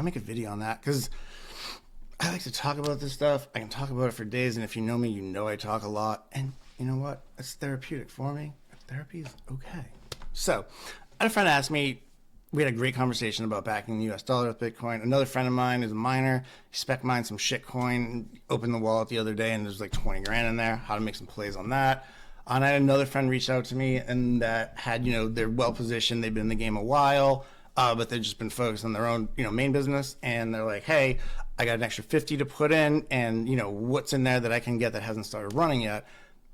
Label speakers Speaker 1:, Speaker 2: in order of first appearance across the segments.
Speaker 1: I'll make a video on that because I like to talk about this stuff. I can talk about it for days, and if you know me, you know I talk a lot. And you know what? It's therapeutic for me. Therapy is okay. So, I had a friend ask me, we had a great conversation about backing the US dollar with Bitcoin. Another friend of mine is a miner. He spec mined some shitcoin, opened the wallet the other day, and there's like 20 grand in there. How to make some plays on that. And I had another friend reach out to me and that had, they're well positioned. They've been in the game a while, but they've just been focused on their own, main business. And they're like, hey, I got an extra 50 to put in, and, what's in there that I can get that hasn't started running yet.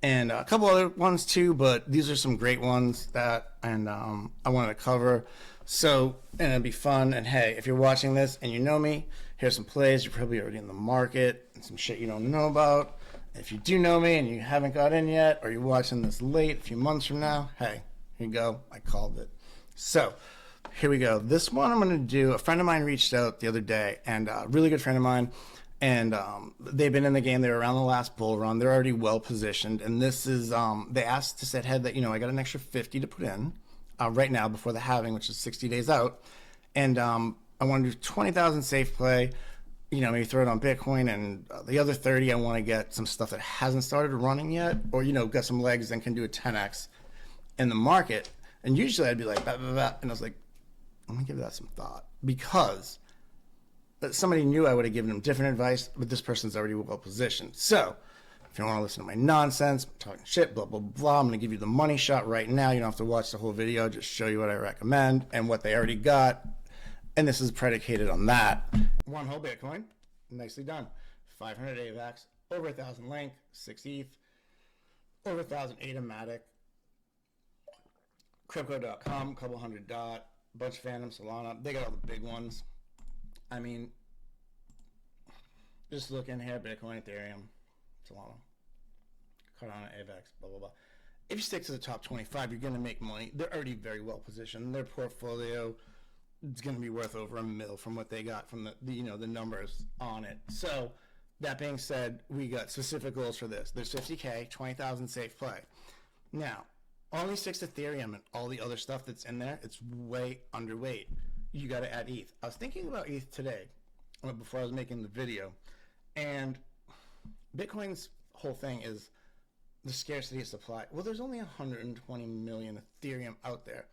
Speaker 1: And a couple other ones too, but these are some great ones that I wanted to cover. So, and it'll be fun. And hey, if you're watching this and you know me, here's some plays. You're probably already in the market and some shit you don't know about. If you do know me and you haven't got in yet, or you're watching this late, a few months from now, hey, here you go. I called it. So, here we go. This one I'm going to do, a friend of mine reached out the other day, and a really good friend of mine, and they've been in the game. They were around the last bull run. They're already well positioned. And this is, they asked to set head that, I got an extra 50 to put in right now before the halving, which is 60 days out. And I want to do 20,000 safe play, maybe throw it on Bitcoin. And the other 30, I want to get some stuff that hasn't started running yet, or, got some legs and can do a 10x in the market. And usually I'd be like, bah, bah, bah. And I was like, let me give that some thought, because somebody knew I would have given them different advice, but this person's already well positioned. So if you don't want to listen to my nonsense, I'm talking shit, blah, blah, blah, I'm going to give you the money shot right now. You don't have to watch the whole video, just show you what I recommend and what they already got. And this is predicated on that. One whole Bitcoin, nicely done. 500 AVAX, over 1,000 Link, 6 ETH, over 1,000 Automatic, Crypto.com, couple hundred DOT, bunch of Phantom, Solana. They got all the big ones. I mean, just look in here, Bitcoin, Ethereum, Solana, Cardano, AVAX, blah, blah, blah. If you stick to the top 25, you're going to make money. They're already very well positioned. Their portfolio is going to be worth over $1 million from what they got from the numbers on it. So that being said, we got specific goals for this. There's 50K, 20,000 safe play. Now, only 6 Ethereum and all the other stuff that's in there, it's way underweight. You got to add ETH. I was thinking about ETH today before I was making the video, and Bitcoin's whole thing is the scarcity of supply. Well, there's only 120 million Ethereum out there.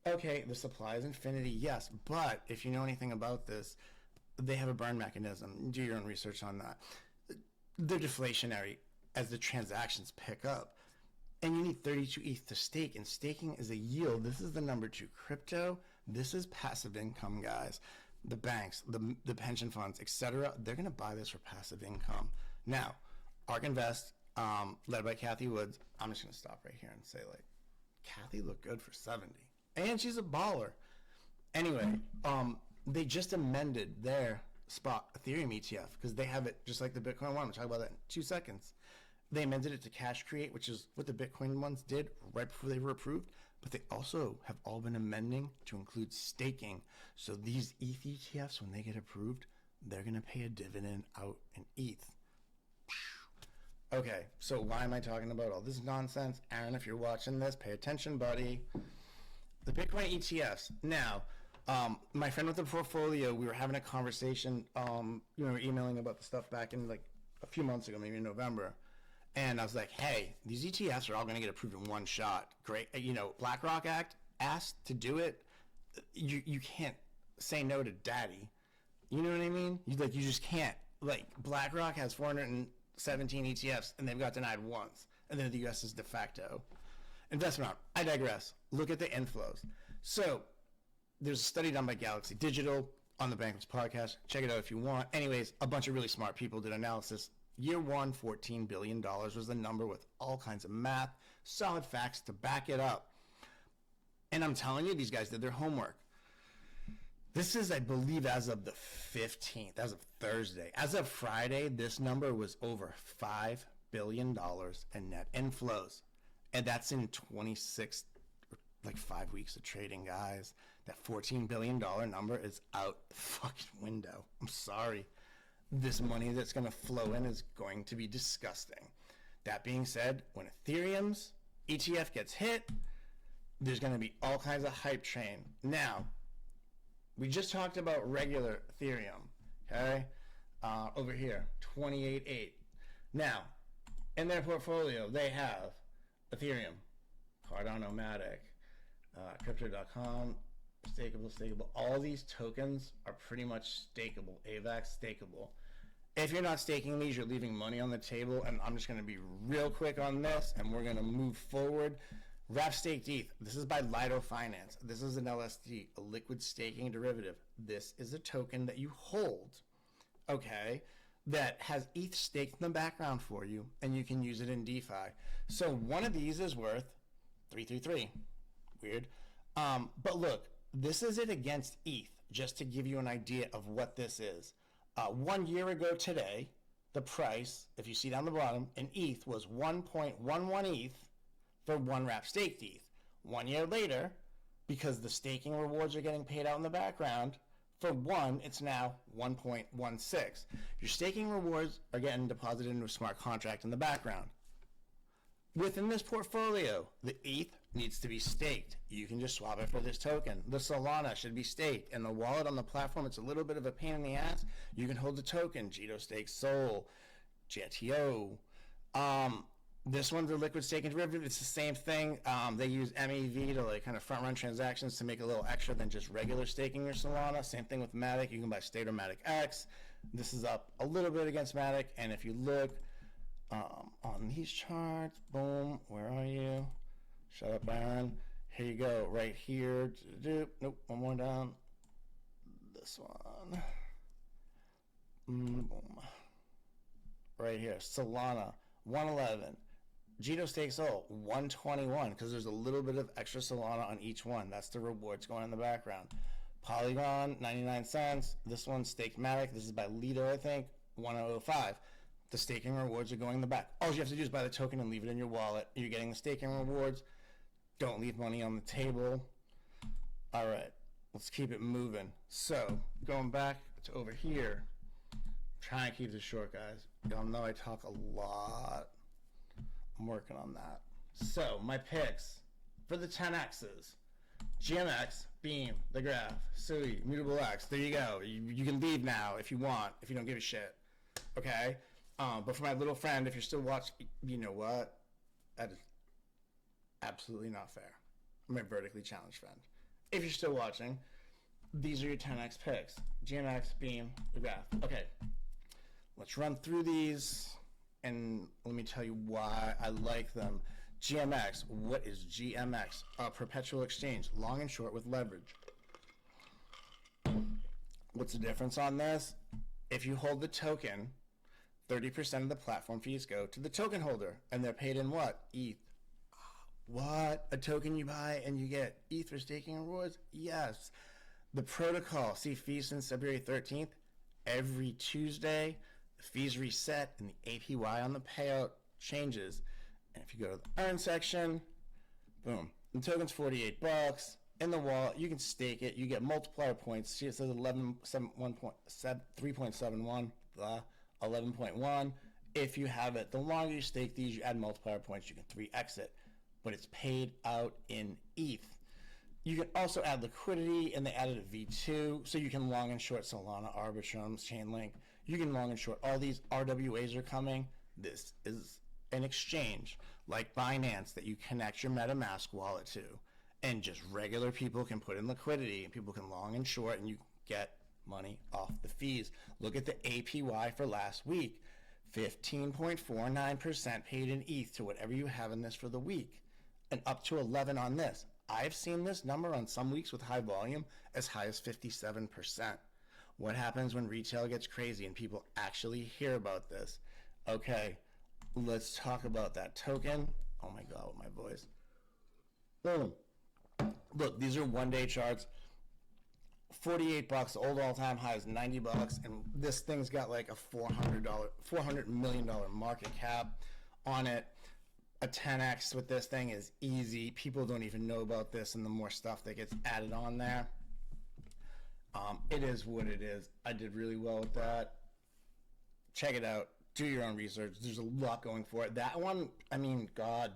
Speaker 1: Okay, the supply is infinity, yes, but if you know anything about this, they have a burn mechanism. Do your own research on that. They're deflationary as the transactions pick up. And you need 32 ETH to stake, and staking is a yield. This is the number 2 crypto. This is passive income, guys. The banks, the pension funds, etc., they're going to buy this for passive income. Now, ARK Invest, led by Kathy Woods, I'm just going to stop right here and say, like, Kathy looked good for 70. And she's a baller. Anyway, they just amended their spot Ethereum ETF because they have it just like the Bitcoin one. We'll talk about that in 2 seconds. They amended it to cash create, which is what the Bitcoin ones did right before they were approved. But they also have all been amending to include staking. So these ETH ETFs, when they get approved, they're going to pay a dividend out in ETH. Okay, so why am I talking about all this nonsense? Aaron, if you're watching this, pay attention, buddy. The Bitcoin ETFs. Now, my friend with the portfolio, we were having a conversation, we were emailing about the stuff back in like a few months ago, maybe in November. And I was like, hey, these ETFs are all going to get approved in one shot. Great. BlackRock asked to do it. You can't say no to daddy. You know what I mean? You just can't. Like, BlackRock has 417 ETFs, and they've got denied once. And then the U.S. is de facto. Investment arm. I digress. Look at the inflows. So, there's a study done by Galaxy Digital on the Bankers podcast. Check it out if you want. Anyways, a bunch of really smart people did analysis. Year one, $14 billion was the number with all kinds of math, solid facts to back it up. And I'm telling you, these guys did their homework. This is, I believe, as of the 15th, as of Thursday. As of Friday, this number was over $5 billion in net inflows. And that's in 26, like 5 weeks of trading, guys. That $14 billion number is out the fucking window. I'm sorry. This money that's going to flow in is going to be disgusting. That being said, when Ethereum's ETF gets hit, there's going to be all kinds of hype train. Now, We just talked about regular Ethereum, okay? Over here, 28.8. Now, in their portfolio, they have Ethereum, Cardano, Matic, Crypto.com, stakeable. All these tokens are pretty much stakeable, AVAX stakeable. If you're not staking these, you're leaving money on the table, and I'm just going to be real quick on this, and we're going to move forward. Wrap staked ETH. This is by Lido Finance. This is an LSD, a liquid staking derivative. This is a token that you hold, okay, that has ETH staked in the background for you, and you can use it in DeFi. So one of these is worth 333. Weird. But look, this is it against ETH, just to give you an idea of what this is. 1 year ago today, the price, if you see down the bottom, in ETH was 1.11 ETH for one wrap staked ETH. 1 year later, because the staking rewards are getting paid out in the background, for one, it's now 1.16. Your staking rewards are getting deposited into a smart contract in the background. Within this portfolio, the ETH needs to be staked. You can just swap it for this token. The Solana should be staked. And the wallet on the platform, it's a little bit of a pain in the ass. You can hold the token. Jito stakes Sol, GTO. This one's a liquid staking derivative. It's the same thing. They use MEV to like kind of front run transactions to make a little extra than just regular staking your Solana. Same thing with Matic. You can buy State or Matic X. This is up a little bit against Matic. And if you look, on these charts, boom, where are you? Shut up, Aaron. Here you go, right here. Nope, one more down. This one. Boom. Right here, Solana, 111. Jito stakes Sol, 121, because there's a little bit of extra Solana on each one. That's the rewards going in the background. Polygon, 99 cents. This one's staked Matic. This is by Lido, I think, 105. The staking rewards are going in the back. All you have to do is buy the token and leave it in your wallet. You're getting the staking rewards. Don't leave money on the table. All right, let's keep it moving. So, going back to over here, try and keep this short, guys. Y'all know I talk a lot. I'm working on that. So, my picks for the 10Xs. GMX, Beam, The Graph, Sui, Mutable X. There you go. You can leave now if you want, if you don't give a shit. Okay? But for my little friend, if you're still watching, you know what? That is absolutely not fair. I'm a vertically challenged friend. If you're still watching, these are your 10X picks. GMX, Beam, The Graph. Okay, let's run through these, and let me tell you why I like them. GMX, what is GMX? A perpetual exchange, long and short with leverage. What's the difference on this? If you hold the token, 30% of the platform fees go to the token holder, and they're paid in what? ETH. What? A token you buy and you get ETH for staking rewards? Yes. The protocol, see fees since February 13th. Every Tuesday, the fees reset and the APY on the payout changes. And if you go to the earn section, boom, the token's $48. In the wallet, you can stake it. You get multiplier points. See, it says 3.71, blah. 11.1. If you have it, the longer you stake these, you add multiplier points, you can 3x it, but it's paid out in ETH. You can also add liquidity, and they added a V2, so you can long and short Solana, Arbitrum, Chainlink. You can long and short all these. RWAs are coming. This is an exchange like Binance that you connect your MetaMask wallet to, and just regular people can put in liquidity, and people can long and short, and you get money off the fees. Look at the APY for last week. 15.49% paid in ETH to whatever you have in this for the week, and up to 11 on this. I've seen this number on some weeks with high volume as high as 57%. What happens when retail gets crazy and people actually hear about this? Okay, let's talk about that token. Oh my God, with my voice. Boom. Look, these are one-day charts. $48, old all-time high is $90, and this thing's got like a $400 million market cap on it. A 10x with this thing is easy. People don't even know about this, and the more stuff that gets added on there, it is what it is. I did really well with that. Check it out. Do your own research. There's a lot going for it. That one, I mean, God.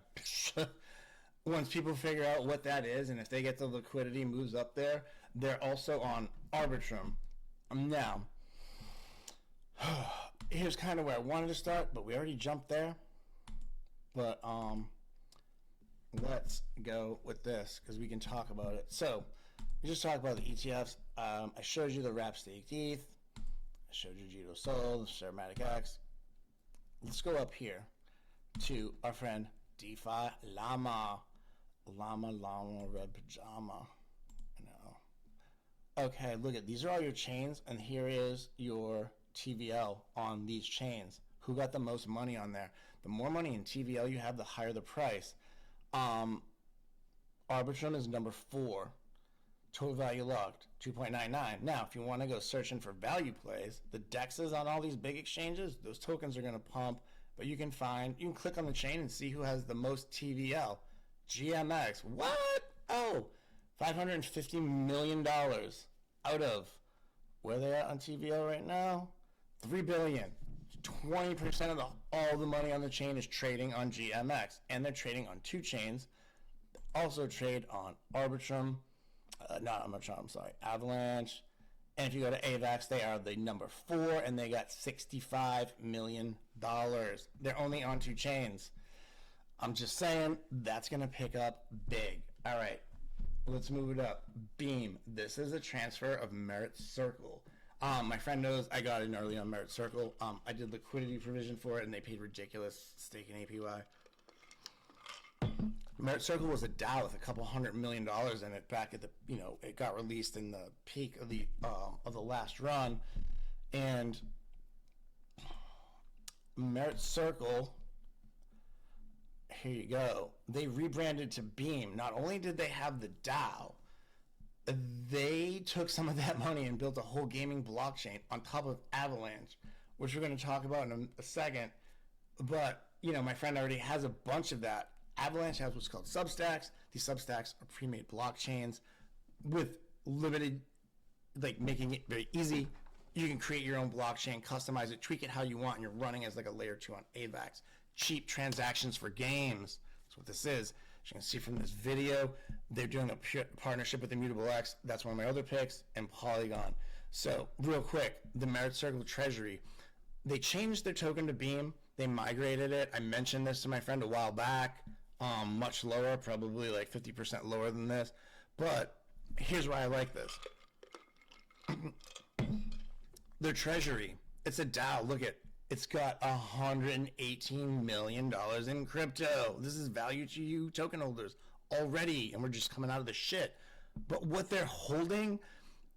Speaker 1: Once people figure out what that is, and if they get the liquidity moves up there, they're also on Arbitrum. Now, here's kind of where I wanted to start, but we already jumped there. But let's go with this because we can talk about it. So we just talked about the ETFs. I showed you the wrap staked ETH. I showed you Jito Sol, the Ceramatic X. Let's go up here to our friend DeFi Llama. Llama, red pajama. No. Okay, look at these are all your chains, and here is your TVL on these chains. Who got the most money on there? The more money in TVL you have, the higher the price. Arbitrum is number 4. Total value locked, 2.99. Now, if you want to go searching for value plays, the DEXs on all these big exchanges, those tokens are going to pump, but you can click on the chain and see who has the most TVL. GMX, what? Oh, $550 million out of, where they at on TVL right now? $3 billion. 20% of all the money on the chain is trading on GMX, and they're trading on 2 chains. Also trade on Arbitrum. Avalanche. And if you go to AVAX, they are the number 4, and they got $65 million. They're only on 2 chains. I'm just saying, that's going to pick up big. All right, let's move it up. Beam. This is a transfer of Merit Circle. My friend knows I got in early on Merit Circle. I did liquidity provision for it, and they paid ridiculous stake in APY. Merit Circle was a DAO with a couple $100 million in it back at the, it got released in the peak of the last run, and Merit Circle, here you go. They rebranded to Beam. Not only did they have the DAO, they took some of that money and built a whole gaming blockchain on top of Avalanche, which we're going to talk about in a second. But, my friend already has a bunch of that. Avalanche has what's called Substacks. These Substacks are pre-made blockchains with limited, making it very easy. You can create your own blockchain, customize it, tweak it how you want, and you're running as a layer 2 on AVAX. Cheap transactions for games. That's what this is. As you can see from this video, they're doing a partnership with Immutable X. That's one of my other picks, and Polygon. So, real quick, the Merit Circle Treasury. They changed their token to Beam. They migrated it. I mentioned this to my friend a while back. Much lower, probably 50% lower than this. But here's why I like this. Their treasury, it's a DAO. Look at, it's got $118 million in crypto. This is value to you token holders already, and we're just coming out of the shit. But what they're holding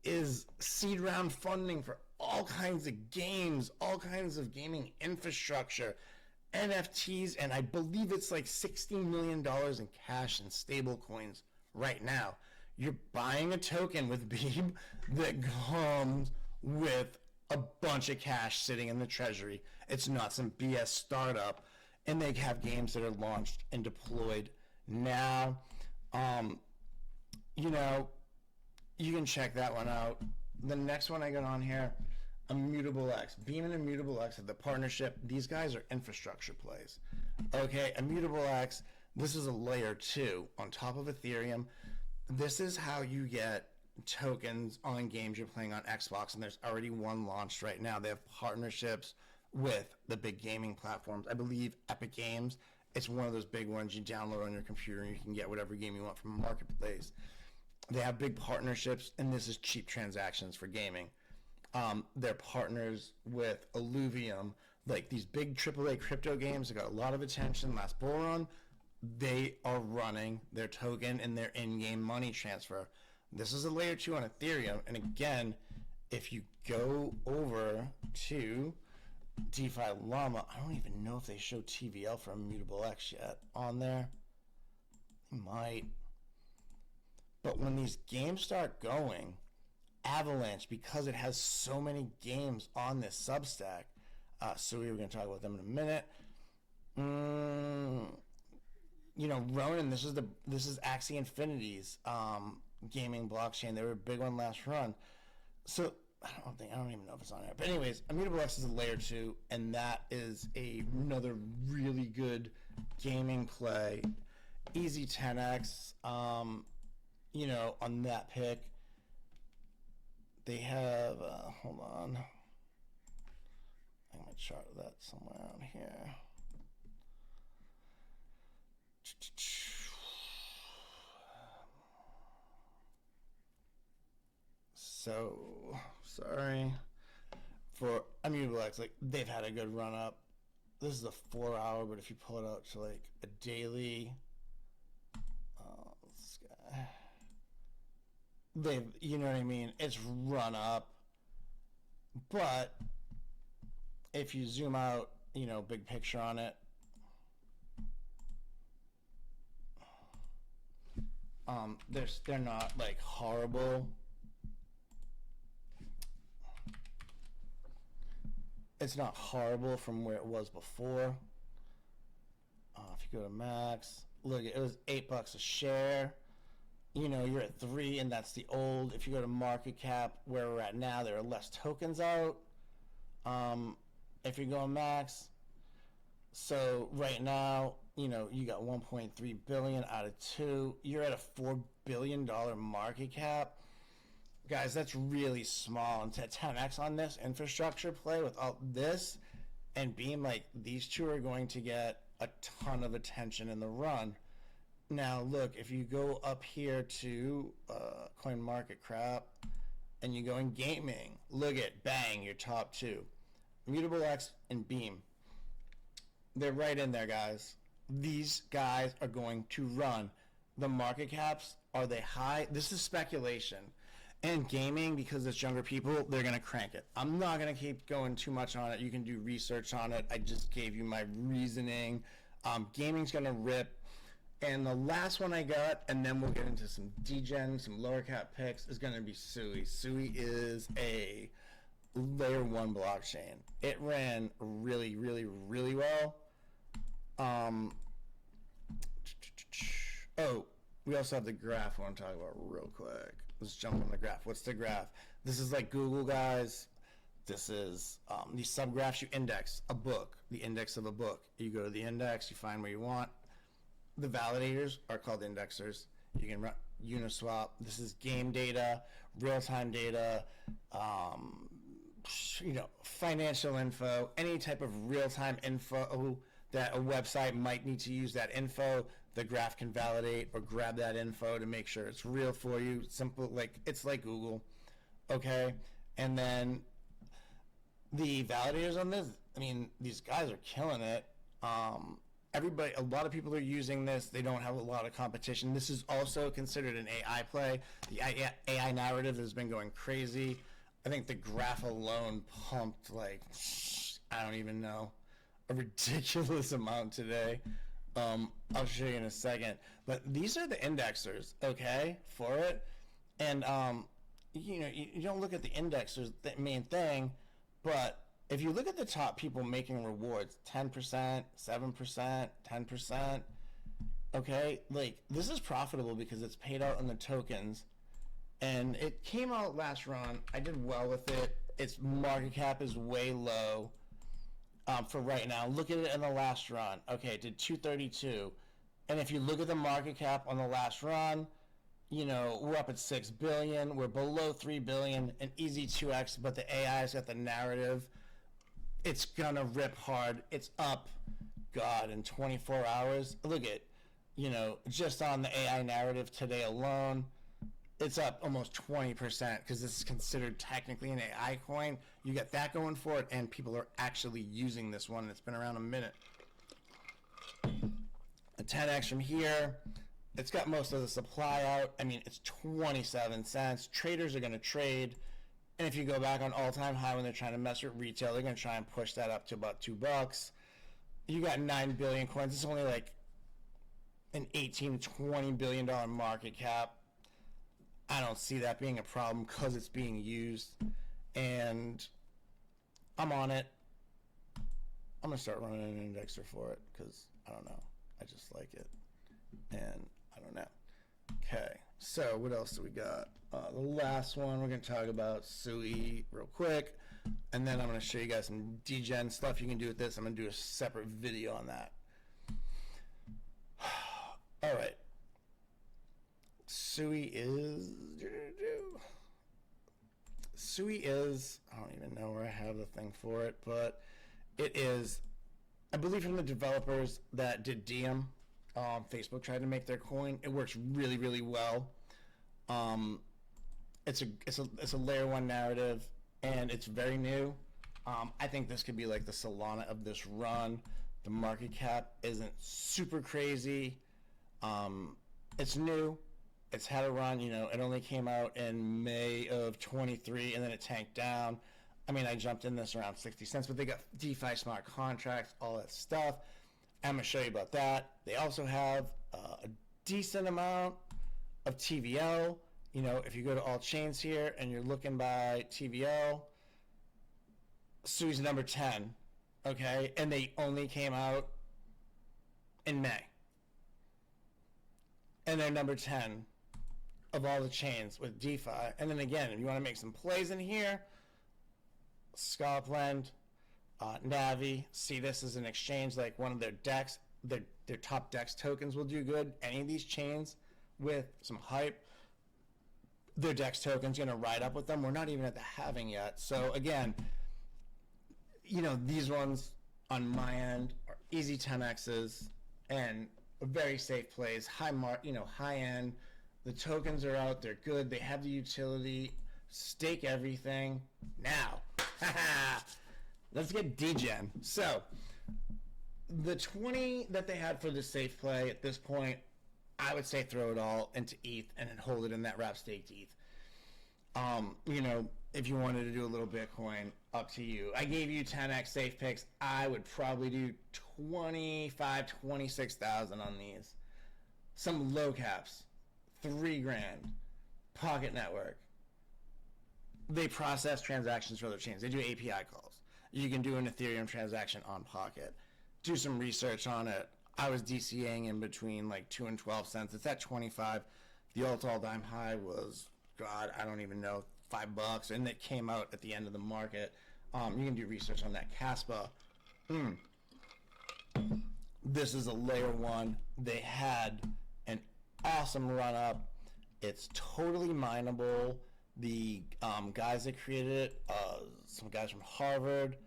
Speaker 1: is seed round funding for all kinds of games, all kinds of gaming infrastructure, NFTs, and I believe it's $16 million in cash and stable coins right now. You're buying a token with Beam that comes with a bunch of cash sitting in the treasury. It's not some BS startup, and they have games that are launched and deployed now. You can check that one out. The next one I got on here, Immutable X. Beam and Immutable X have the partnership. These guys are infrastructure plays. Okay, Immutable X, this is a layer 2 on top of Ethereum. This is how you get tokens on games you're playing on Xbox, and there's already one launched right now. They have partnerships with the big gaming platforms. I believe Epic Games, it's one of those big ones you download on your computer and you can get whatever game you want from a marketplace. They have big partnerships, and this is cheap transactions for gaming. They're partners with Illuvium, these big AAA crypto games that got a lot of attention last bull run. They are running their token and their in-game money transfer. This is a layer 2 on Ethereum, and again, if you go over to DeFi Llama, I don't even know if they show TVL for Immutable X yet on there. They might. But when these games start going, Avalanche, because it has so many games on this Substack, so we were going to talk about them in a minute. Ronin, this is Axie Infinity's gaming blockchain. They were a big one last run. So I don't even know if it's on there. But anyways, Immutable X is a layer 2, and that is another really good gaming play. Easy 10x, on that pick. they have, hold on. I'm going to chart that somewhere around here. So, sorry. For Immutable X, like, they've had a good run up. This is a 4 hour, but if you pull it out to like a daily, this guy, you know what I mean? It's run up. But if you zoom out, you know, big picture on it, they're not like horrible. It's not horrible from where it was before. If you go to max, look, it was $8 a share. You know, you're at 3, and that's the old. If you go to market cap, where we're at now, there are less tokens out. If you go max, so right now, you know, you got 1.3 billion out of 2. You're at a $4 billion market cap. Guys, that's really small. And to 10x on this infrastructure play with all this and being like, these two are going to get a ton of attention in the run. Now, look, if you go up here to Coin Market Cap and you go in gaming, look at, bang, your top two. Immutable X and Beam. They're right in there, guys. These guys are going to run. The market caps, are they high? This is speculation. And gaming, because it's younger people, they're going to crank it. I'm not going to keep going too much on it. You can do research on it. I just gave you my reasoning. Gaming's going to rip. And the last one I got, and then we'll get into some degen, some lower cap picks, is going to be Sui. Sui is a layer 1 blockchain. It ran really, really, really well. Oh, we also have the graph I want to talk about real quick. Let's jump on the graph. What's the graph? This is like Google, guys. This is these subgraphs. You index a book, the index of a book. You go to the index, you find where you want. The validators are called indexers. You can run Uniswap. This is game data, real-time data, you know, financial info, any type of real-time info that a website might need to use that info. The graph can validate or grab that info to make sure it's real for you. Simple, like it's like Google, okay? And then the validators on this, I mean, these guys are killing it. Everybody, a lot of people are using this. They don't have a lot of competition. This is also considered an AI play. The AI narrative has been going crazy. I think the graph alone pumped like, I don't even know, a ridiculous amount today. I'll show you in a second. But these are the indexers, okay, for it. And, you know, you don't look at the indexers, the main thing, but if you look at the top people making rewards, 10%, 7%, 10%, okay, like this is profitable because it's paid out on the tokens. And it came out last run. I did well with it. Its market cap is way low for right now. Look at it in the last run. Okay, it did 232. And if you look at the market cap on the last run, you know, we're up at 6 billion. We're below 3 billion, an easy 2x, but the AI's got the narrative. It's gonna rip hard. It's up, God, in 24 hours. Look at, you know, just on the AI narrative today alone, it's up almost 20% because this is considered technically an AI coin. You got that going for it, and people are actually using this one. It's been around a minute. A 10x from here. It's got most of the supply out. I mean, it's 27 cents. Traders are going to trade. And if you go back on all-time high when they're trying to mess with retail, they're going to try and push that up to about $2. You got 9 billion coins. It's only like an 18 to $20 billion market cap. I don't see that being a problem because it's being used. And I'm on it. I'm going to start running an indexer for it because, I don't know, I just like it. And I don't know. Okay, so what else do we got? The last one, we're going to talk about Sui real quick, and then I'm going to show you guys some degen stuff you can do with this. I'm going to do a separate video on that. All right. Sui is, I don't even know where I have the thing for it, but it is, I believe, from the developers that did Diem. Facebook tried to make their coin. It works really, really well. It's a layer one narrative, and it's very new. I think this could be like the Solana of this run. The market cap isn't super crazy. It's new. It's had a run. It only came out in May of 23, and then it tanked down. I mean, I jumped in this around 60 cents, but they got DeFi smart contracts, all that stuff. I'm going to show you about that. They also have a decent amount of TVL. If you go to all chains here and you're looking by TVL, Sui's number 10, okay? And they only came out in May. And they're number 10 of all the chains with DeFi. And then again, if you want to make some plays in here, Scotland, Navi, see this as an exchange, like one of their DEX, their top DEX tokens will do good. Any of these chains with some hype, their DEX token's going to ride up with them. We're not even at the halving yet. So again, these ones on my end are easy 10x's and very safe plays, high end. The tokens are out, they're good, they have the utility, stake everything. Now, let's get Degen. So, the 20 that they had for the safe play at this point, I would say throw it all into ETH and then hold it in that wrap staked ETH. If you wanted to do a little Bitcoin, up to you. I gave you 10x safe picks. I would probably do 26,000 on these. Some low caps, $3,000. Pocket Network. They process transactions for other chains. They do API calls. You can do an Ethereum transaction on Pocket. Do some research on it. I was DCAing in between like 2 and 12 cents. It's at 25. The all-time high was, God, I don't even know, $5, and it came out at the end of the market. You can do research on that. Caspa. This is a layer one. They had an awesome run up. It's totally mineable. The guys that created it, some guys from Harvard,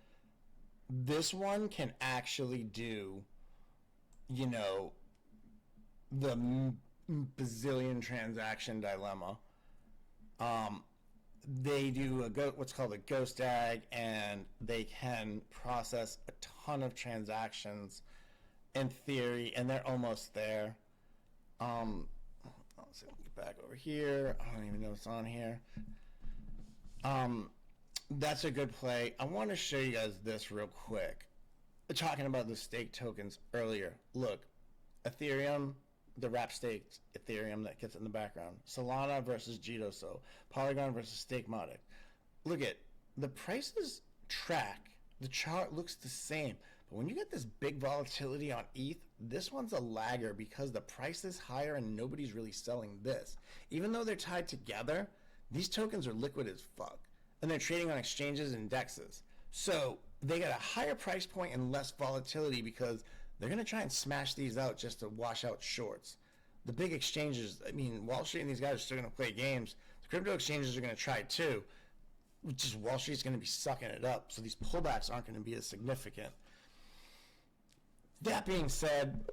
Speaker 1: this one can actually do, the bazillion transaction dilemma. They do what's called a ghost tag, and they can process a ton of transactions in theory, and they're almost there. Let's see, let me get back over here. I don't even know what's on here. That's a good play. I want to show you guys this real quick. Talking about the stake tokens earlier. Look, Ethereum, the wrap staked Ethereum that gets in the background. Solana versus Jito, Polygon versus Stakematic. Look at the prices track. The chart looks the same, but when you get this big volatility on ETH, this one's a lagger because the price is higher and nobody's really selling this. Even though they're tied together, these tokens are liquid as fuck, and they're trading on exchanges and DEXs. So they got a higher price point and less volatility because they're going to try and smash these out just to wash out shorts. The big exchanges, Wall Street and these guys are still going to play games. The crypto exchanges are going to try too. Just Wall Street's going to be sucking it up. So these pullbacks aren't going to be as significant. That being said,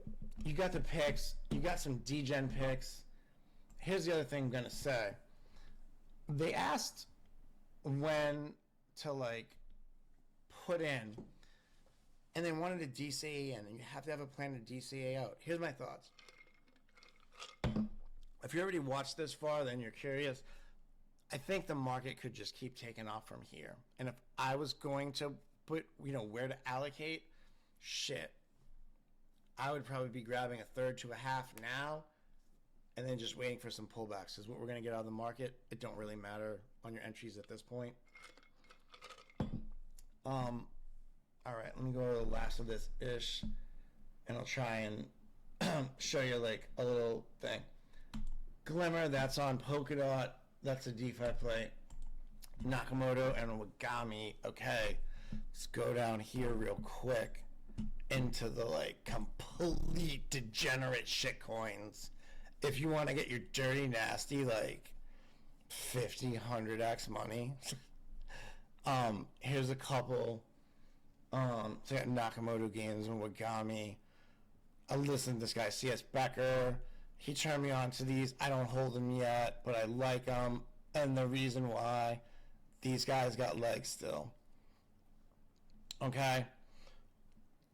Speaker 1: you got the picks. You got some Degen picks. Here's the other thing I'm going to say. They asked when to put in, and they wanted a DCA in, and you have to have a plan to DCA out. Here's my thoughts. If you already watched this far, then you're curious. I think the market could just keep taking off from here. And if I was going to put, where to allocate, I would probably be grabbing a third to a half now, and then just waiting for some pullbacks. Because what we're going to get out of the market, it don't really matter on your entries at this point. All right, let me go to the last of this ish, and I'll try and show you a little thing. Glimmer, that's on Polkadot. That's a DeFi play. Nakamoto and Wagami. Okay, let's go down here real quick into the complete degenerate shitcoins. If you want to get your dirty nasty 50, 100x money, Here's a couple. So I got Nakamoto Games and Wagami. I listened to this guy, C.S. Becker. He turned me on to these. I don't hold them yet, but I like them. And the reason why, these guys got legs still. Okay?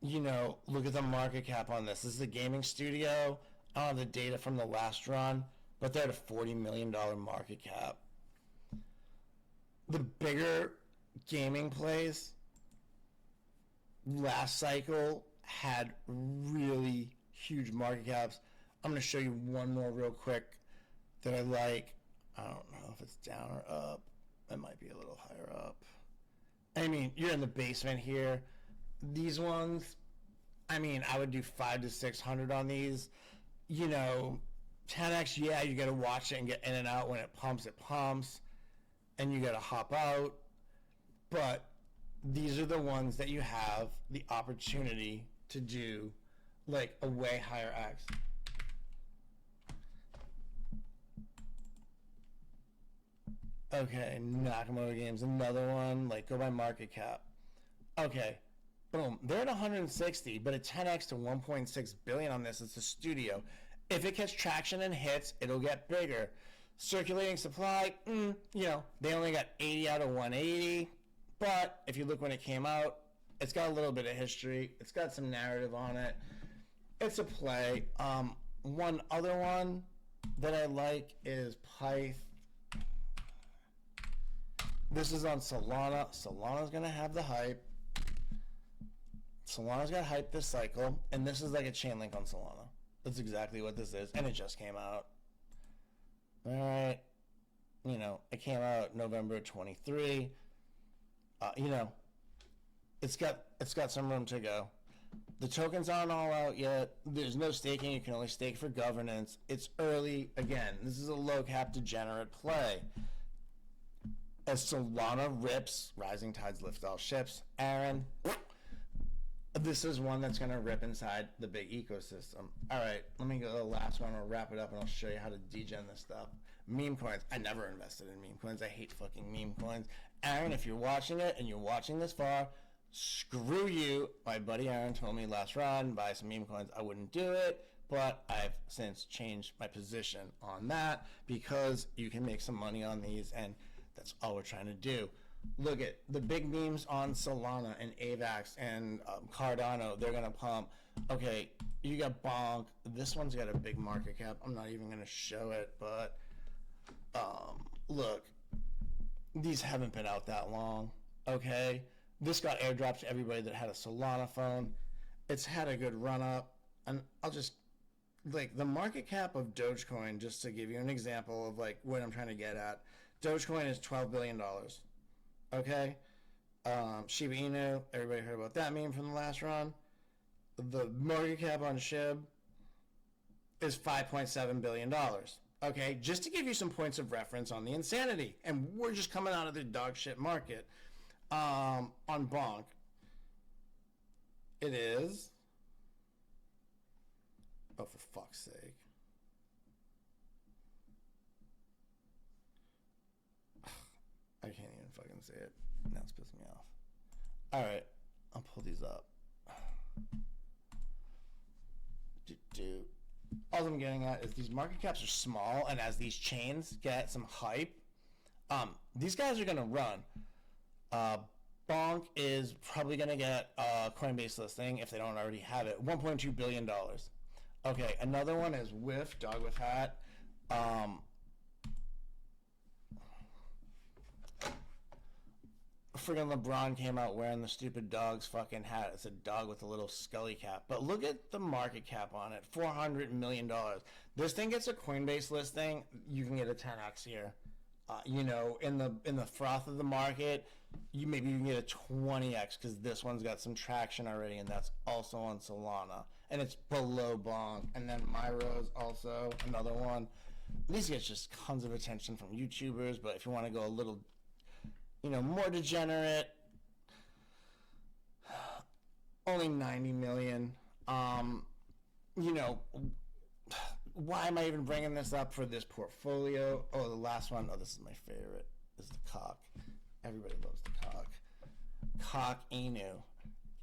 Speaker 1: You know, look at the market cap on this. This is a gaming studio. I don't have the data from the last run, but they're at a $40 million market cap. The bigger gaming plays last cycle had really huge market caps. I'm going to show you one more real quick that I like. I don't know if it's down or up. It might be a little higher up. I mean, you're in the basement here. These ones, I mean, I would do 500 to 600 on these. You know, 10x, yeah, you got to watch it and get in and out. When it pumps, and you got to hop out. But these are the ones that you have the opportunity to do like a way higher X. Okay, Nakamoto Games, another one. Like, go by market cap. Okay, boom. They're at 160, but a 10x to 1.6 billion on this. It's a studio. If it gets traction and hits, it'll get bigger. Circulating supply, you know, they only got 80 out of 180. But if you look when it came out, it's got a little bit of history. It's got some narrative on it. It's a play. One other one that I like is Pyth. This is on Solana. Solana's going to have the hype. Solana's got hype this cycle. And this is like a chain link on Solana. That's exactly what this is. And it just came out. All right. You know, it came out November 23. You know, it's got some room to go. The tokens aren't all out yet. There's no staking. You can only stake for governance. It's early. Again, this is a low cap degenerate play. As Solana rips, rising tides lift all ships. Aaron, this is one that's going to rip inside the big ecosystem. All right, let me go to the last one. I'll wrap it up and I'll show you how to degen this stuff. Meme coins. I never invested in meme coins. I hate fucking meme coins. Aaron, if you're watching it and you're watching this far, screw you. My buddy Aaron told me last run, buy some meme coins. I wouldn't do it, but I've since changed my position on that because you can make some money on these, and that's all we're trying to do. Look at the big memes on Solana and AVAX and Cardano. They're going to pump. Okay, you got Bonk. This one's got a big market cap. I'm not even going to show it, but look, these haven't been out that long. Okay, this got airdropped to everybody that had a Solana phone. It's had a good run up, and I'll just like the market cap of Dogecoin, just to give you an example of like what I'm trying to get at. Dogecoin is $12 billion. Okay, Shiba Inu, everybody heard about that meme from the last run. The market cap on SHIB is $5.7 billion. Okay, just to give you some points of reference on the insanity. And we're just coming out of the dog shit market. On Bonk, it is, oh, for fuck's sake. I can't even fucking say it. Now it's pissing me off. Alright, I'll pull these up. All I'm getting at is these market caps are small, and as these chains get some hype, these guys are going to run. Bonk is probably going to get a Coinbase listing if they don't already have it. $1.2 billion. Okay, another one is Whiff, Dog with Hat. Friggin' LeBron came out wearing the stupid dog's fucking hat. It's a dog with a little scully cap. But look at the market cap on it. $400 million. This thing gets a Coinbase listing. You can get a 10x here. You know, in the froth of the market, you can get a 20x because this one's got some traction already, and that's also on Solana. And it's below Bonk. And then Myro's also another one. These gets just tons of attention from YouTubers, but if you want to go a little, you know, more degenerate, only 90 million. You know, why am I even bringing this up for this portfolio? Oh, the last one. Oh, this is my favorite. This is the cock. Everybody loves the cock. Cock Inu.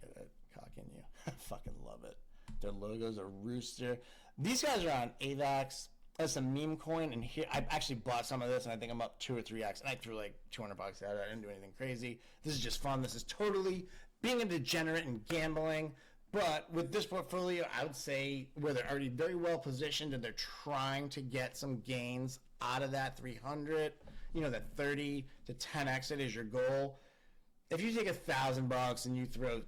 Speaker 1: Get it? Cock Inu. I fucking love it. Their logos are rooster. These guys are on AVAX. That's a meme coin, and here I actually bought some of this, and I think I'm up 2 or 3x, and I threw like $200 at it. I didn't do anything crazy. This is just fun. This is totally being a degenerate and gambling. But with this portfolio, I would say where they're already very well positioned and they're trying to get some gains out of that 300, that 30 to 10x it is your goal. If you take $1,000 and you throw,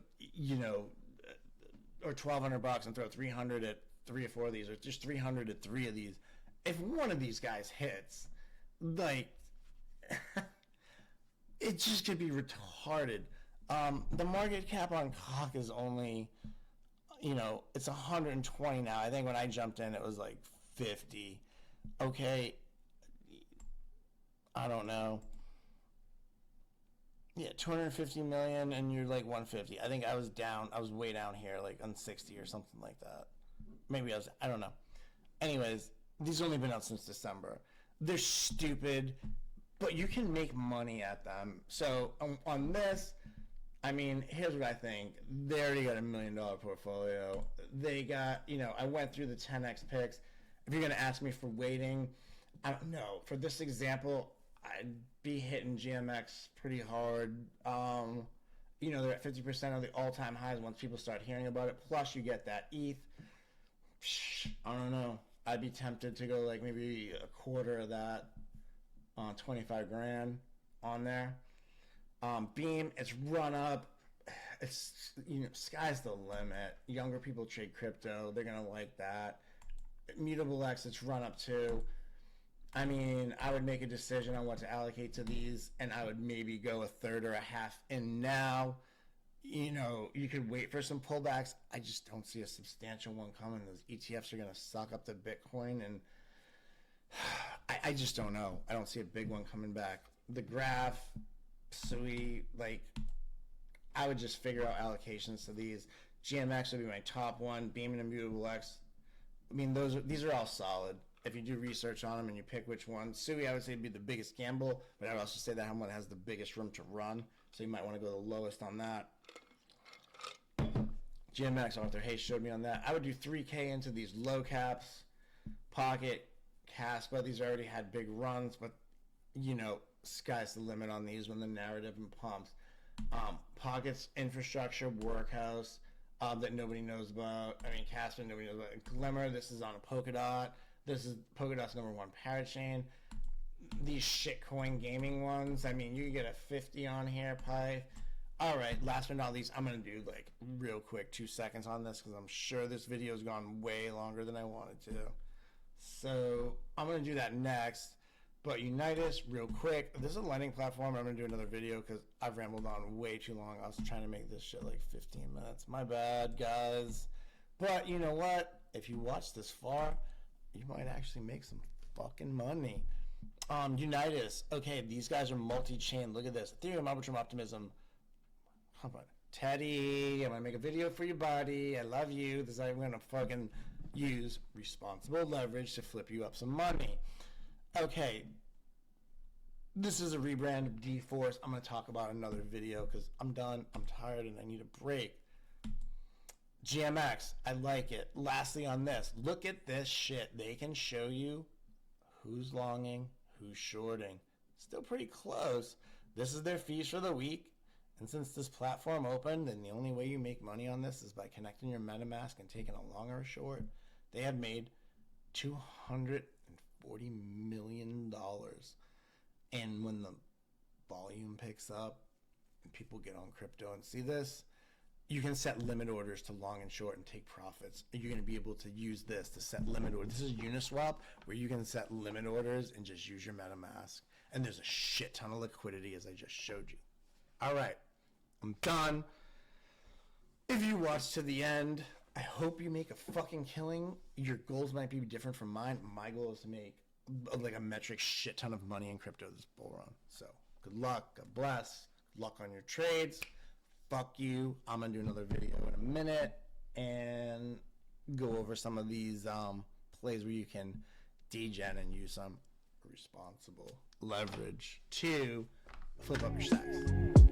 Speaker 1: or $1,200 and throw 300 at 3 or 4 of these, or just 300 at 3 of these, if one of these guys hits, like, it just could be retarded. The market cap on cock is only, it's 120 now. I think when I jumped in, it was like 50. Okay. I don't know. Yeah, 250 million and you're like 150. I think I was way down here, like on 60 or something like that. Maybe I don't know. Anyways, these have only been out since December. They're stupid, but you can make money at them. So on this, I mean, here's what I think. They already got $1 million portfolio. They got, I went through the 10x picks. If you're going to ask me for weighting, I don't know. For this example, I'd be hitting GMX pretty hard. They're at 50% of the all-time highs once people start hearing about it. Plus, you get that ETH. I don't know. I'd be tempted to go like maybe a quarter of that on 25 grand on there. Beam, it's run up. It's, sky's the limit. Younger people trade crypto. They're going to like that. Mutable X, it's run up too. I mean, I would make a decision on what to allocate to these, and I would maybe go a third or a half in now. You could wait for some pullbacks. I just don't see a substantial one coming. Those ETFs are going to suck up the Bitcoin, and I just don't know. I don't see a big one coming back. The graph, SUI, I would just figure out allocations to these. GMX would be my top one. Beam and Immutable X. I mean, these are all solid. If you do research on them and you pick which one, SUI I would say would be the biggest gamble, but I would also say that one has the biggest room to run, so you might want to go the lowest on that. GMX, Arthur Hayes showed me on that. I would do 3K into these low caps, Pocket, Caspa. These already had big runs, but sky's the limit on these when the narrative and pumps. Pocket's infrastructure, workhouse that nobody knows about. I mean, Caspa, nobody knows about. Glimmer, this is on a Polkadot. This is Polkadot's #1 parachain. These shitcoin gaming ones, I mean, you get a 50 on here, Pi. All right, last but not least, I'm going to do real quick 2 seconds on this because I'm sure this video has gone way longer than I wanted to. So I'm going to do that next. But Unitas, real quick. This is a lending platform. I'm going to do another video because I've rambled on way too long. I was trying to make this shit 15 minutes. My bad, guys. But you know what? If you watch this far, you might actually make some fucking money. Unitas. Okay, these guys are multi-chain. Look at this. Ethereum, Arbitrum, Optimism. How about it? Teddy, I'm going to make a video for your buddy. I love you. This is how I'm going to fucking use responsible leverage to flip you up some money. Okay. This is a rebrand of D-Force. I'm going to talk about another video because I'm done. I'm tired and I need a break. GMX, I like it. Lastly on this, look at this shit. They can show you who's longing, who's shorting. Still pretty close. This is their fees for the week. And since this platform opened, then the only way you make money on this is by connecting your MetaMask and taking a long or a short. They have made $240 million. And when the volume picks up and people get on crypto and see this, you can set limit orders to long and short and take profits. You're going to be able to use this to set limit orders. This is Uniswap, where you can set limit orders and just use your MetaMask. And there's a shit ton of liquidity, as I just showed you. All right, I'm done. If you watch to the end, I hope you make a fucking killing. Your goals might be different from mine. My goal is to make a metric shit ton of money in crypto this bull run. So good luck. God bless. Good luck on your trades. Fuck you. I'm going to do another video in a minute and go over some of these plays where you can degen and use some responsible leverage to flip up your stacks.